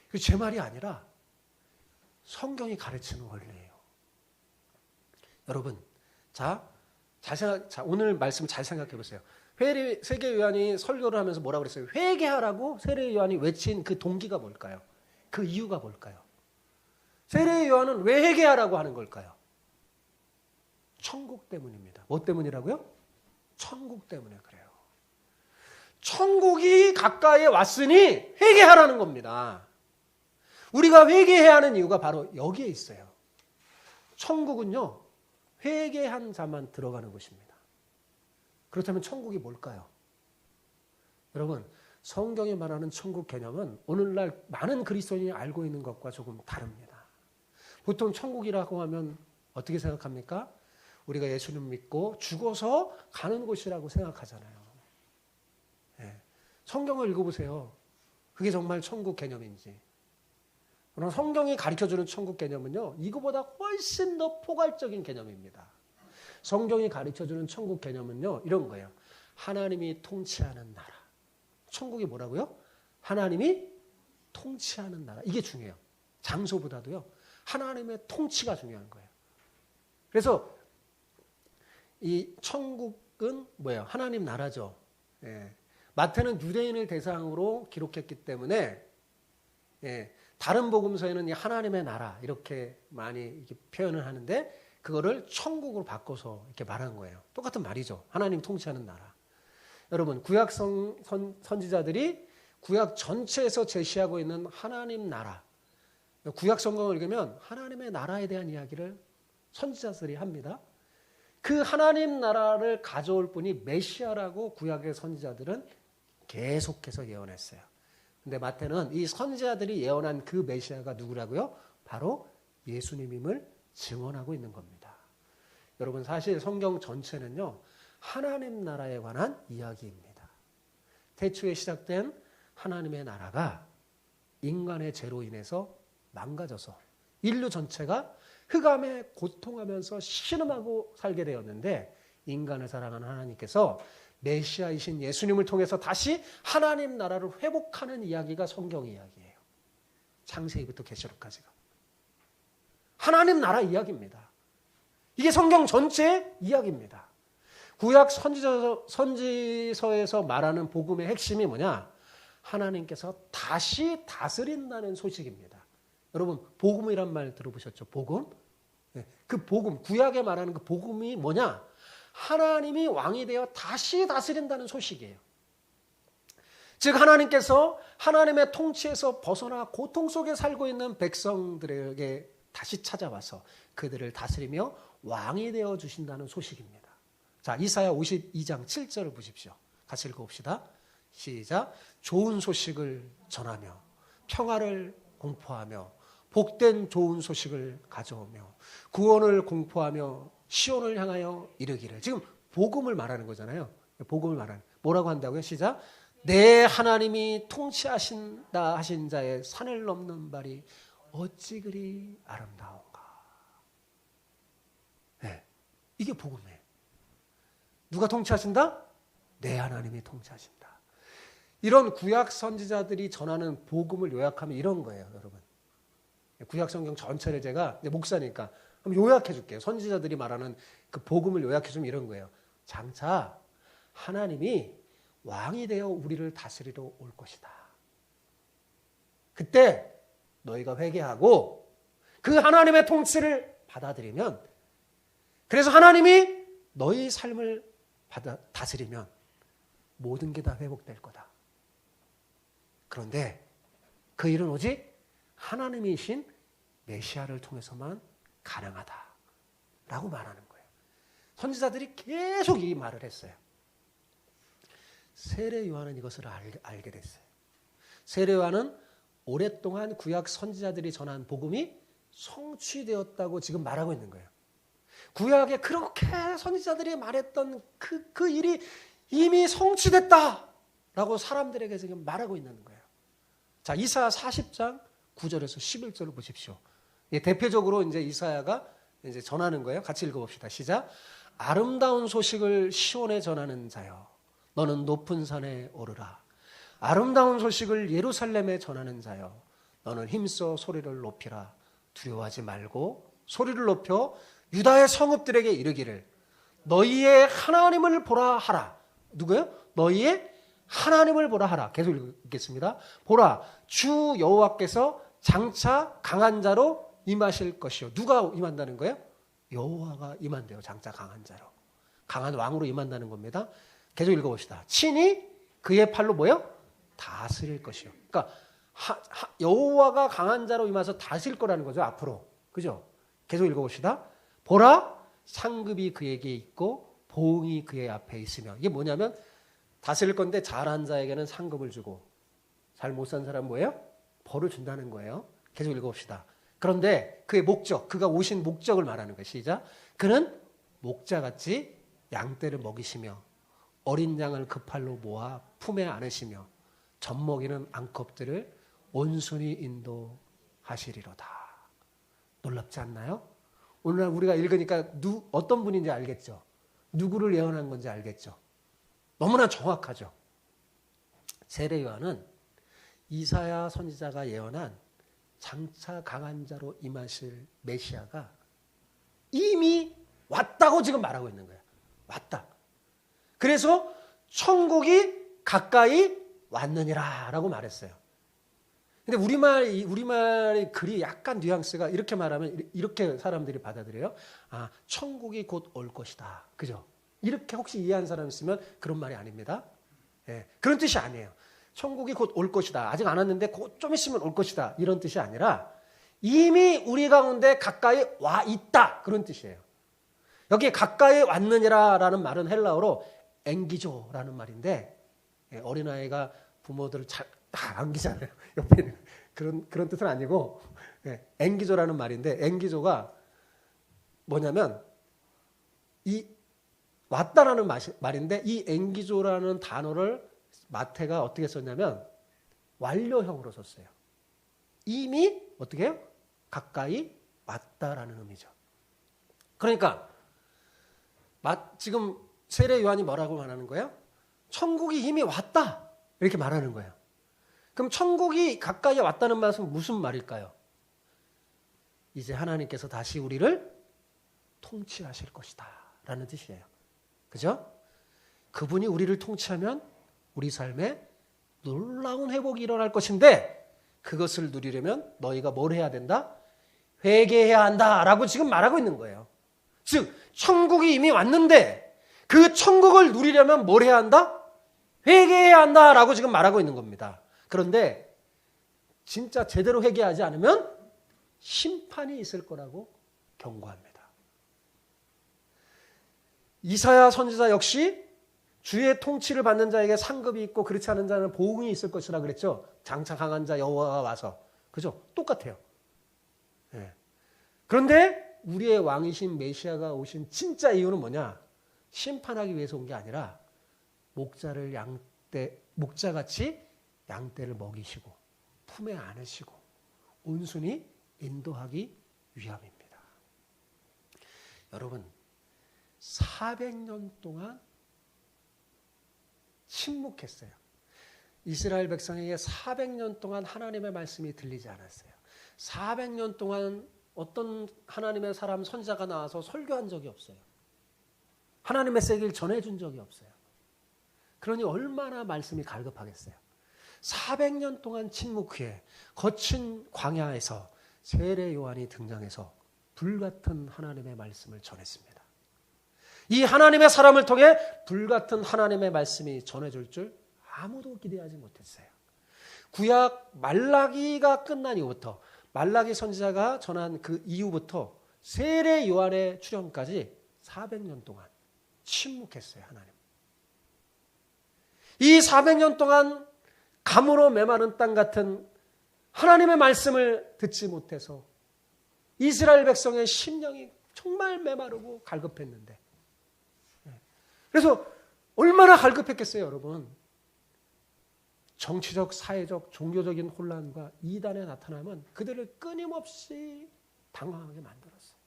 그 제 말이 아니라 성경이 가르치는 원리예요. 여러분, 오늘 말씀 잘 생각해 보세요. 세례 요한이 설교를 하면서 뭐라고 그랬어요? 회개하라고 세례 요한이 외친 그 동기가 뭘까요? 그 이유가 뭘까요? 세례 요한은 왜 회개하라고 하는 걸까요? 천국 때문입니다. 뭐 때문이라고요? 천국 때문에 그래요. 천국이 가까이 왔으니 회개하라는 겁니다. 우리가 회개해야 하는 이유가 바로 여기에 있어요. 천국은요, 회개한 자만 들어가는 곳입니다. 그렇다면 천국이 뭘까요? 여러분, 성경이 말하는 천국 개념은 오늘날 많은 그리스도인이 알고 있는 것과 조금 다릅니다. 보통 천국이라고 하면 어떻게 생각합니까? 우리가 예수님 믿고 죽어서 가는 곳이라고 생각하잖아요. 성경을 읽어보세요. 그게 정말 천국 개념인지. 그럼 성경이 가르쳐주는 천국 개념은요, 이거보다 훨씬 더 포괄적인 개념입니다. 성경이 가르쳐주는 천국 개념은요, 이런 거예요. 하나님이 통치하는 나라. 천국이 뭐라고요? 하나님이 통치하는 나라. 이게 중요해요. 장소보다도요, 하나님의 통치가 중요한 거예요. 그래서 이 천국은 뭐예요? 하나님 나라죠. 마태는 유대인을 대상으로 기록했기 때문에 다른 복음서에는 이 하나님의 나라 이렇게 많이 이렇게 표현을 하는데 그거를 천국으로 바꿔서 이렇게 말한 거예요. 똑같은 말이죠. 하나님 통치하는 나라. 여러분, 구약 선지자들이 구약 전체에서 제시하고 있는 하나님 나라. 구약 성경을 읽으면 하나님의 나라에 대한 이야기를 선지자들이 합니다. 그 하나님 나라를 가져올 분이 메시아라고 구약의 선지자들은 계속해서 예언했어요. 근데 마태는 이 선지자들이 예언한 그 메시아가 누구라고요? 바로 예수님임을 증언하고 있는 겁니다. 여러분, 사실 성경 전체는요, 하나님 나라에 관한 이야기입니다. 태초에 시작된 하나님의 나라가 인간의 죄로 인해서 망가져서 인류 전체가 흑암에 고통하면서 신음하고 살게 되었는데 인간을 사랑하는 하나님께서 메시아이신 예수님을 통해서 다시 하나님 나라를 회복하는 이야기가 성경 이야기예요. 창세기부터 계시록까지가. 하나님 나라 이야기입니다. 이게 성경 전체의 이야기입니다. 구약 선지서에서 말하는 복음의 핵심이 뭐냐? 하나님께서 다시 다스린다는 소식입니다. 여러분, 복음이란 말 들어보셨죠? 복음? 그 복음, 구약에 말하는 그 복음이 뭐냐? 하나님이 왕이 되어 다시 다스린다는 소식이에요. 즉 하나님께서 하나님의 통치에서 벗어나 고통 속에 살고 있는 백성들에게 다시 찾아와서 그들을 다스리며 왕이 되어 주신다는 소식입니다. 자, 이사야 52장 7절을 보십시오. 같이 읽어봅시다. 시작. 좋은 소식을 전하며 평화를 공포하며 복된 좋은 소식을 가져오며 구원을 공포하며 시온을 향하여 이르기를. 지금 복음을 말하는 거잖아요. 복음을 말하는. 뭐라고 한다고요? 시작. 내 하나님이 통치하신다 하신 자의 산을 넘는 발이 어찌 그리 아름다운가. 네, 이게 복음이에요. 누가 통치하신다? 내 하나님이 통치하신다. 이런 구약 선지자들이 전하는 복음을 요약하면 이런 거예요, 여러분. 구약 성경 전체를 제가 목사니까 한번 요약해 줄게요. 선지자들이 말하는 그 복음을 요약해 주면 이런 거예요. 장차 하나님이 왕이 되어 우리를 다스리러 올 것이다. 그때 너희가 회개하고 그 하나님의 통치를 받아들이면, 그래서 하나님이 너희 삶을 다스리면 모든 게 다 회복될 거다. 그런데 그 일은 오직 하나님이신 메시아를 통해서만 가능하다라고 말하는 거예요. 선지자들이 계속 이 말을 했어요. 세례 요한은 이것을 알게 됐어요. 세례 요한은 오랫동안 구약 선지자들이 전한 복음이 성취되었다고 지금 말하고 있는 거예요. 구약에 그렇게 선지자들이 말했던 그 일이 이미 성취됐다라고 사람들에게 지금 말하고 있는 거예요. 자, 이사야 40장 9절에서 11절을 보십시오. 대표적으로 이제 이사야가 이제 전하는 거예요. 같이 읽어봅시다. 시작. 아름다운 소식을 시온에 전하는 자여, 너는 높은 산에 오르라. 아름다운 소식을 예루살렘에 전하는 자여, 너는 힘써 소리를 높이라. 두려워하지 말고 소리를 높여 유다의 성읍들에게 이르기를 너희의 하나님을 보라 하라. 누구요? 너희의 하나님을 보라 하라. 계속 읽겠습니다. 보라, 주 여호와께서 장차 강한 자로 임하실 것이요. 누가 임한다는 거예요? 여호와가 임한대요. 장차 강한 자로. 강한 왕으로 임한다는 겁니다. 계속 읽어봅시다. 친히 그의 팔로 뭐요? 다스릴 것이요. 그러니까 여호와가 강한 자로 임해서 다스릴 거라는 거죠. 앞으로. 그죠? 계속 읽어봅시다. 보라, 상급이 그에게 있고 보응이 그의 앞에 있으며. 이게 뭐냐면 다스릴 건데 잘한 자에게는 상급을 주고 잘 못 산 사람 뭐예요? 벌을 준다는 거예요. 계속 읽어봅시다. 그런데 그의 목적, 그가 오신 목적을 말하는 거예요. 시작. 그는 목자같이 양떼를 먹이시며 어린 양을 그 팔로 모아 품에 안으시며 젖먹이는 암컷들을 온순히 인도하시리로다. 놀랍지 않나요? 오늘날 우리가 읽으니까 어떤 분인지 알겠죠? 누구를 예언한 건지 알겠죠? 너무나 정확하죠? 세례 요한은 이사야 선지자가 예언한 장차 강한 자로 임하실 메시아가 이미 왔다고 지금 말하고 있는 거예요. 왔다. 그래서 천국이 가까이 왔느니라 라고 말했어요. 근데 우리말의 글이 약간 뉘앙스가 이렇게 말하면 이렇게 사람들이 받아들여요. 아, 천국이 곧 올 것이다. 그죠? 이렇게 혹시 이해한 사람 있으면 그런 말이 아닙니다. 예, 그런 뜻이 아니에요. 천국이 곧 올 것이다. 아직 안 왔는데 곧 좀 있으면 올 것이다. 이런 뜻이 아니라 이미 우리 가운데 가까이 와 있다. 그런 뜻이에요. 여기 가까이 왔느니라라는 말은 헬라어로 앵기조라는 말인데, 어린아이가 부모들을 다 안기잖아요. 옆에 그런 뜻은 아니고, 앵기조라는 말인데, 앵기조가 뭐냐면 이 왔다라는 말인데, 이 앵기조라는 단어를 마태가 어떻게 썼냐면 완료형으로 썼어요. 이미 어떻게 해요? 가까이 왔다라는 의미죠. 그러니까 지금 세례 요한이 뭐라고 말하는 거예요? 천국이 이미 왔다 이렇게 말하는 거예요. 그럼 천국이 가까이 왔다는 말은 무슨 말일까요? 이제 하나님께서 다시 우리를 통치하실 것이다 라는 뜻이에요. 그죠? 그분이 우리를 통치하면 우리 삶에 놀라운 회복이 일어날 것인데, 그것을 누리려면 너희가 뭘 해야 된다? 회개해야 한다라고 지금 말하고 있는 거예요. 즉 천국이 이미 왔는데 그 천국을 누리려면 뭘 해야 한다? 회개해야 한다라고 지금 말하고 있는 겁니다. 그런데 진짜 제대로 회개하지 않으면 심판이 있을 거라고 경고합니다. 이사야 선지자 역시 주의 통치를 받는 자에게 상급이 있고 그렇지 않은 자는 보응이 있을 것이라 그랬죠. 장차 강한 자 여호와가 와서. 그죠? 똑같아요. 예. 그런데 우리의 왕이신 메시아가 오신 진짜 이유는 뭐냐? 심판하기 위해서 온 게 아니라 목자같이 양떼를 먹이시고 품에 안으시고 온순히 인도하기 위함입니다. 여러분, 400년 동안 침묵했어요. 이스라엘 백성에게 400년 동안 하나님의 말씀이 들리지 않았어요. 400년 동안 어떤 하나님의 사람 선자가 나와서 설교한 적이 없어요. 하나님의 메시지를 전해준 적이 없어요. 그러니 얼마나 말씀이 갈급하겠어요. 400년 동안 침묵 후에 거친 광야에서 세례 요한이 등장해서 불같은 하나님의 말씀을 전했습니다. 이 하나님의 사람을 통해 불같은 하나님의 말씀이 전해질 줄 아무도 기대하지 못했어요. 구약 말라기가 끝난 이후부터, 말라기 선지자가 전한 그 이후부터 세례 요한의 출현까지 400년 동안 침묵했어요. 하나님. 이 400년 동안 감으로 메마른 땅 같은 하나님의 말씀을 듣지 못해서 이스라엘 백성의 심령이 정말 메마르고 갈급했는데, 그래서 얼마나 갈급했겠어요, 여러분. 정치적, 사회적, 종교적인 혼란과 이단에 나타나면 그들을 끊임없이 당황하게 만들었어요.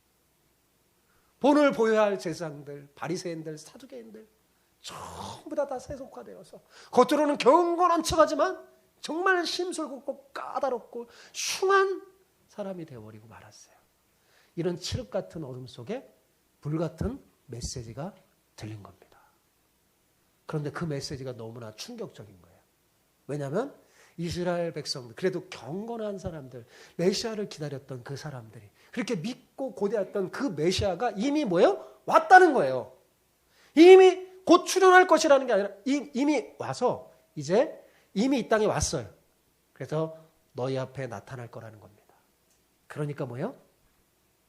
본을 보여야 할 제사장들, 바리새인들, 사두개인들 전부 다 세속화되어서 겉으로는 경건한 척하지만 정말 심술궂고 까다롭고 흉한 사람이 되어버리고 말았어요. 이런 칠흑 같은 어둠 속에 불같은 메시지가 들린 겁니다. 그런데 그 메시지가 너무나 충격적인 거예요. 왜냐하면 이스라엘 백성들, 그래도 경건한 사람들, 메시아를 기다렸던 그 사람들이 그렇게 믿고 고대했던 그 메시아가 이미 뭐예요? 왔다는 거예요. 이미 곧 출현할 것이라는 게 아니라 이미 와서 이제 이미 이 땅에 왔어요. 그래서 너희 앞에 나타날 거라는 겁니다. 그러니까 뭐예요?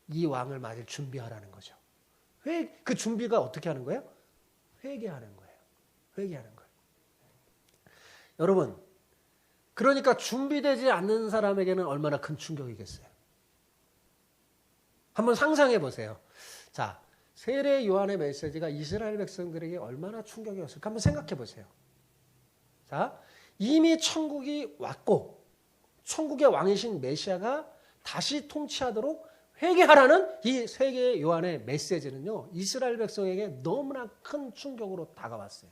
이 왕을 맞을 준비하라는 거죠. 그 준비가 어떻게 하는 거예요? 회개하는 거예요. 회개하는 거예요. 여러분, 그러니까 준비되지 않는 사람에게는 얼마나 큰 충격이겠어요. 한번 상상해 보세요. 자, 세례 요한의 메시지가 이스라엘 백성들에게 얼마나 충격이었을까 한번 생각해 보세요. 자, 이미 천국이 왔고 천국의 왕이신 메시아가 다시 통치하도록 회개하라는 이 세례 요한의 메시지는요, 이스라엘 백성에게 너무나 큰 충격으로 다가왔어요.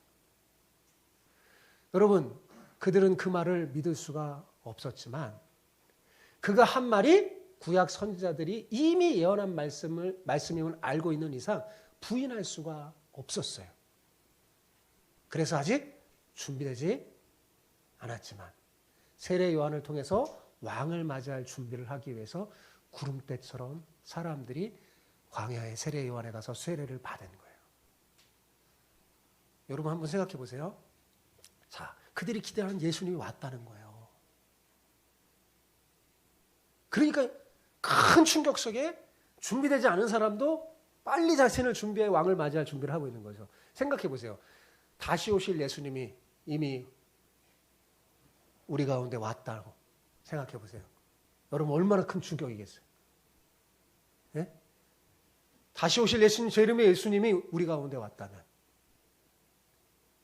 여러분, 그들은 그 말을 믿을 수가 없었지만 그가 한 말이 구약 선지자들이 이미 예언한 말씀임을 알고 있는 이상 부인할 수가 없었어요. 그래서 아직 준비되지 않았지만 세례 요한을 통해서 왕을 맞이할 준비를 하기 위해서 구름대처럼 사람들이 광야의 세례 요한에 가서 세례를 받은 거예요. 여러분 한번 생각해 보세요. 자, 그들이 기대하는 예수님이 왔다는 거예요. 그러니까 큰 충격 속에 준비되지 않은 사람도 빨리 자신을 준비해 왕을 맞이할 준비를 하고 있는 거죠. 생각해 보세요. 다시 오실 예수님이 이미 우리 가운데 왔다고 생각해 보세요. 여러분 얼마나 큰 충격이겠어요. 예? 다시 오실 예수님, 제 이름의 예수님이 우리 가운데 왔다면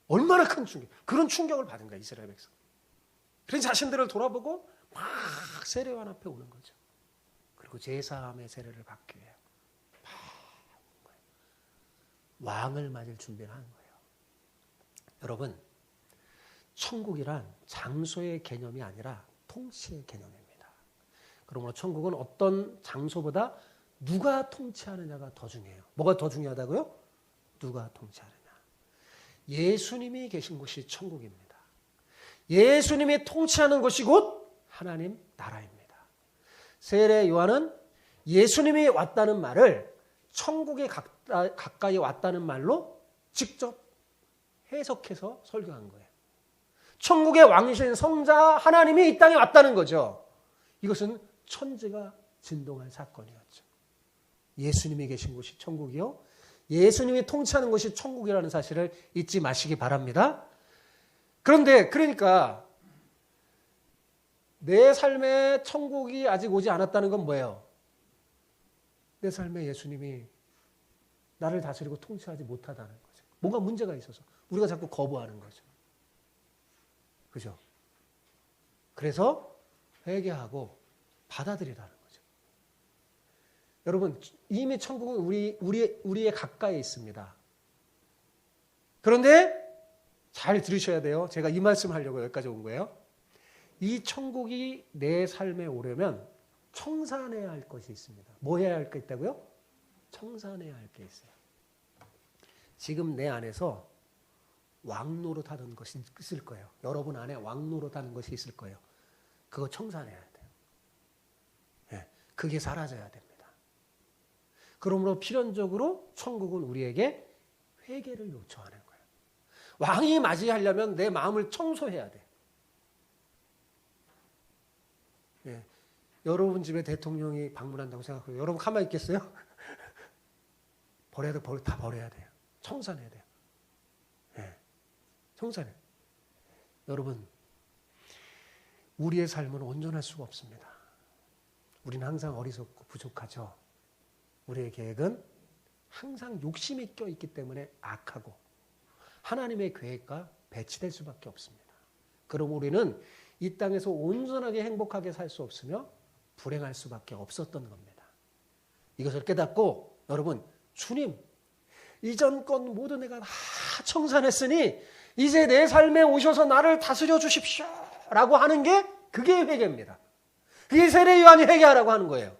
얼마나 큰 충격, 그런 충격을 받은 거야 이스라엘 백성. 그래서 자신들을 돌아보고 막 세례 요한 앞에 오는 거죠. 그리고 제4함의 세례를 받기 위해 막 오는 거예요. 왕을 맞을 준비를 하는 거예요. 여러분, 천국이란 장소의 개념이 아니라 통치의 개념입니다. 그러므로 천국은 어떤 장소보다 누가 통치하느냐가 더 중요해요. 뭐가 더 중요하다고요? 누가 통치하느냐. 예수님이 계신 곳이 천국입니다. 예수님이 통치하는 곳이 곧 하나님 나라입니다. 세례 요한은 예수님이 왔다는 말을 천국에 가까이 왔다는 말로 직접 해석해서 설교한 거예요. 천국의 왕이신 성자 하나님이 이 땅에 왔다는 거죠. 이것은 천지가 진동할 사건이었죠. 예수님이 계신 곳이 천국이요, 예수님이 통치하는 곳이 천국이라는 사실을 잊지 마시기 바랍니다. 그런데 그러니까 내 삶에 천국이 아직 오지 않았다는 건 뭐예요? 내 삶에 예수님이 나를 다스리고 통치하지 못하다는 거죠. 뭔가 문제가 있어서 우리가 자꾸 거부하는 거죠. 그죠? 그래서 회개하고 받아들이라는 거죠. 여러분, 이미 천국은 우리의 가까이 있습니다. 그런데 잘 들으셔야 돼요. 제가 이 말씀 하려고 여기까지 온 거예요. 이 천국이 내 삶에 오려면 청산해야 할 것이 있습니다. 뭐 해야 할 게 있다고요? 청산해야 할 게 있어요. 지금 내 안에서 왕노릇하던 것이 있을 거예요. 여러분 안에 왕노릇하는 것이 있을 거예요. 그거 청산해야 돼요. 네, 그게 사라져야 됩니다. 그러므로 필연적으로 천국은 우리에게 회개를 요청하는 거예요. 왕이 맞이하려면 내 마음을 청소해야 돼. 네, 여러분 집에 대통령이 방문한다고 생각해요. 여러분 가만히 있겠어요? 버려야 돼, 다 버려야 돼요. 청산해야 돼요. 네, 청산해. 여러분, 우리의 삶은 온전할 수가 없습니다. 우리는 항상 어리석고 부족하죠. 우리의 계획은 항상 욕심이 껴있기 때문에 악하고 하나님의 계획과 배치될 수밖에 없습니다. 그럼 우리는 이 땅에서 온전하게 행복하게 살 수 없으며 불행할 수밖에 없었던 겁니다. 이것을 깨닫고 여러분, 주님, 이전 것 모두 내가 다 청산했으니 이제 내 삶에 오셔서 나를 다스려 주십시오 라고 하는 게 그게 회개입니다. 그게 세례요한이 회개하라고 하는 거예요.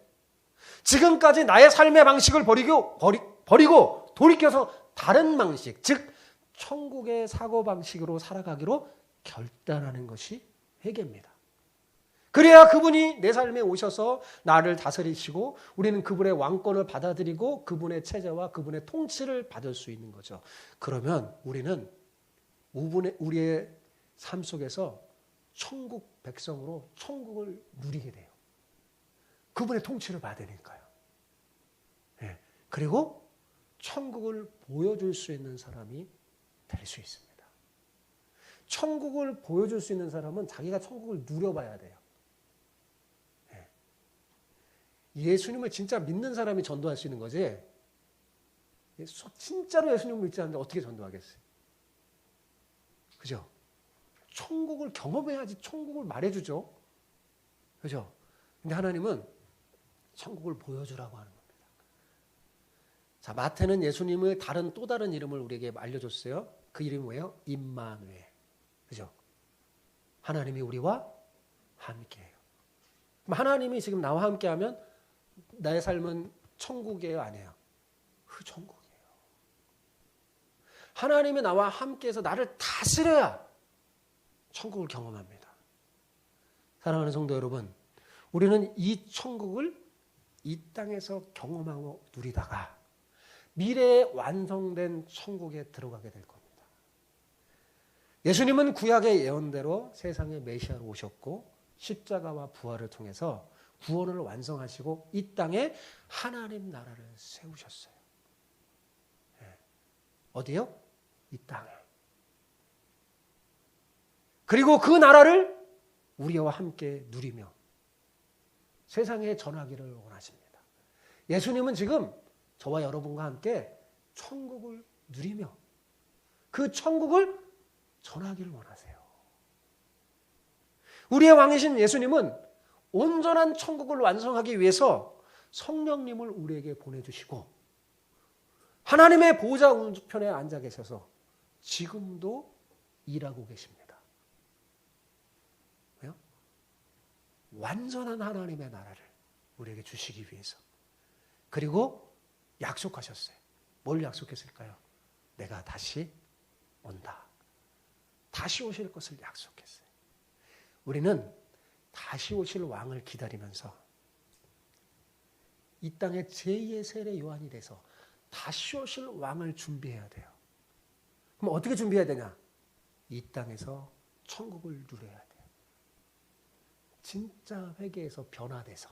지금까지 나의 삶의 방식을 버리고 돌이켜서 다른 방식, 즉 천국의 사고방식으로 살아가기로 결단하는 것이 회개입니다. 그래야 그분이 내 삶에 오셔서 나를 다스리시고 우리는 그분의 왕권을 받아들이고 그분의 체제와 그분의 통치를 받을 수 있는 거죠. 그러면 우리는 우리의 삶 속에서 천국 백성으로 천국을 누리게 돼요. 그분의 통치를 받으니까요. 네. 그리고 천국을 보여줄 수 있는 사람이 될 수 있습니다. 천국을 보여줄 수 있는 사람은 자기가 천국을 누려봐야 돼요. 네. 예수님을 진짜 믿는 사람이 전도할 수 있는 거지. 진짜로 예수님을 믿지 않는데 어떻게 전도하겠어요? 그죠? 천국을 경험해야지 천국을 말해주죠. 그죠? 근데 하나님은 천국을 보여주라고 하는 겁니다. 자, 마태는 예수님의 또 다른 이름을 우리에게 알려줬어요. 그 이름이 뭐예요? 임마누엘. 그죠? 하나님이 우리와 함께해요. 그럼 하나님이 지금 나와 함께하면 나의 삶은 천국이에요, 아니에요? 천국이에요. 하나님이 나와 함께해서 나를 다스려야 천국을 경험합니다. 사랑하는 성도 여러분, 우리는 이 천국을 이 땅에서 경험하고 누리다가 미래에 완성된 천국에 들어가게 될 겁니다. 예수님은 구약의 예언대로 세상에 메시아로 오셨고 십자가와 부활을 통해서 구원을 완성하시고 이 땅에 하나님 나라를 세우셨어요. 네. 어디요? 이 땅에. 그리고 그 나라를 우리와 함께 누리며 세상에 전하기를 원하십니다. 예수님은 지금 저와 여러분과 함께 천국을 누리며 그 천국을 전하기를 원하세요. 우리의 왕이신 예수님은 온전한 천국을 완성하기 위해서 성령님을 우리에게 보내주시고 하나님의 보좌 우편에 앉아 계셔서 지금도 일하고 계십니다. 왜요? 완전한 하나님의 나라를 우리에게 주시기 위해서. 그리고 약속하셨어요. 뭘 약속했을까요? 내가 다시 온다. 다시 오실 것을 약속했어요. 우리는 다시 오실 왕을 기다리면서 이 땅에 제2의 세례 요한이 돼서 다시 오실 왕을 준비해야 돼요. 그럼 어떻게 준비해야 되냐? 이 땅에서 천국을 누려야 돼요. 진짜 회개에서 변화돼서.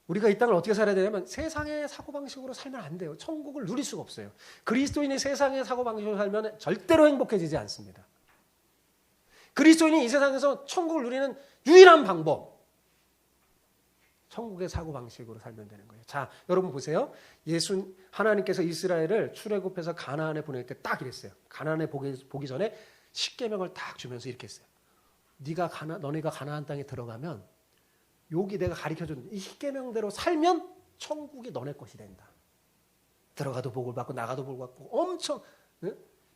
우리가 이 땅을 어떻게 살아야 되냐면 세상의 사고방식으로 살면 안 돼요. 천국을 누릴 수가 없어요. 그리스도인이 세상의 사고방식으로 살면 절대로 행복해지지 않습니다. 그리스도인이 이 세상에서 천국을 누리는 유일한 방법, 천국의 사고방식으로 살면 되는 거예요. 자, 여러분 보세요. 하나님께서 이스라엘을 출애굽해서 가나안에 보낼 때 딱 이랬어요. 가나안에 보기 전에 십계명을 딱 주면서 이렇게 했어요. 너네가 가나안 땅에 들어가면 여기 내가 가르쳐준 이 십계명대로 살면 천국이 너네 것이 된다. 들어가도 복을 받고 나가도 복을 받고 엄청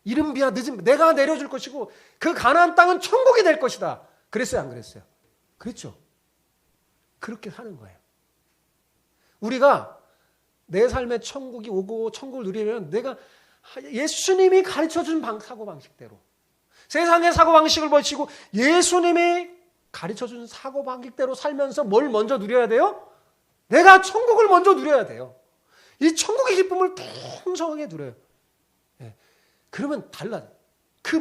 이른 비야 늦은 비 내가 내려줄 것이고 그 가나안 땅은 천국이 될 것이다. 그랬어요, 안 그랬어요? 그랬죠. 그렇게 사는 거예요. 우리가 내 삶에 천국이 오고 천국을 누리려면 내가 예수님이 가르쳐준 사고방식대로 세상의 사고방식을 버리고 예수님이 가르쳐준 사고방식대로 살면서 뭘 먼저 누려야 돼요? 내가 천국을 먼저 누려야 돼요. 이 천국의 기쁨을 풍성하게 누려요. 예. 그러면 달라요. 그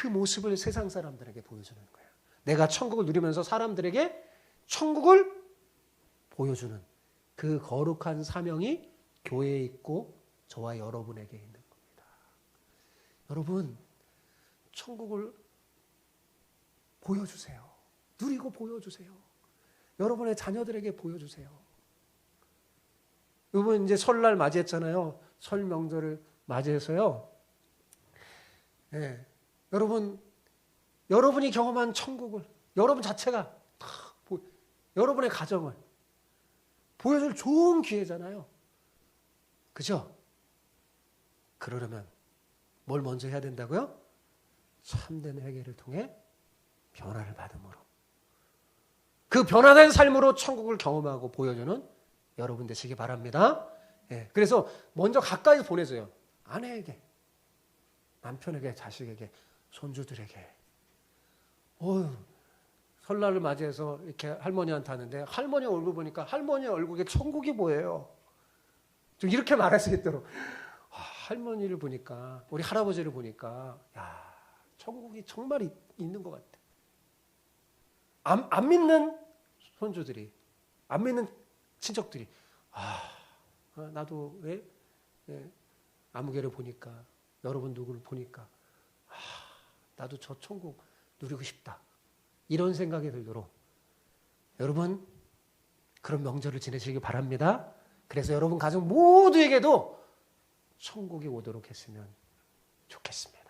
모습을 세상 사람들에게 보여주는 거예요. 내가 천국을 누리면서 사람들에게 천국을 보여주는 그 거룩한 사명이 교회에 있고 저와 여러분에게 있는 겁니다. 여러분, 천국을 보여주세요. 누리고 보여주세요. 여러분의 자녀들에게 보여주세요. 이번 이제 설날 맞이했잖아요. 설 명절을 맞이해서요. 예, 여러분이 경험한 천국을 여러분 자체가 여러분의 가정을 보여줄 좋은 기회잖아요. 그죠? 그러려면 뭘 먼저 해야 된다고요? 참된 회개를 통해 변화를 받음으로 그 변화된 삶으로 천국을 경험하고 보여주는 여러분 되시기 바랍니다. 예, 그래서 먼저 가까이 보내줘요. 아내에게, 남편에게, 자식에게, 손주들에게. 설날을 맞이해서 이렇게 할머니한테 하는데 할머니 얼굴 보니까 할머니 얼굴에 천국이 보여요. 좀 이렇게 말할 수 있도록. 할머니를 보니까, 우리 할아버지를 보니까, 야, 천국이 정말 있는 것 같아. 안 믿는 손주들이, 안 믿는 친척들이, 나도 왜 아무개를 보니까, 여러분 누구를 보니까, 나도 저 천국 누리고 싶다. 이런 생각이 들도록 여러분 그런 명절을 지내시기 바랍니다. 그래서 여러분 가족 모두에게도 천국이 오도록 했으면 좋겠습니다.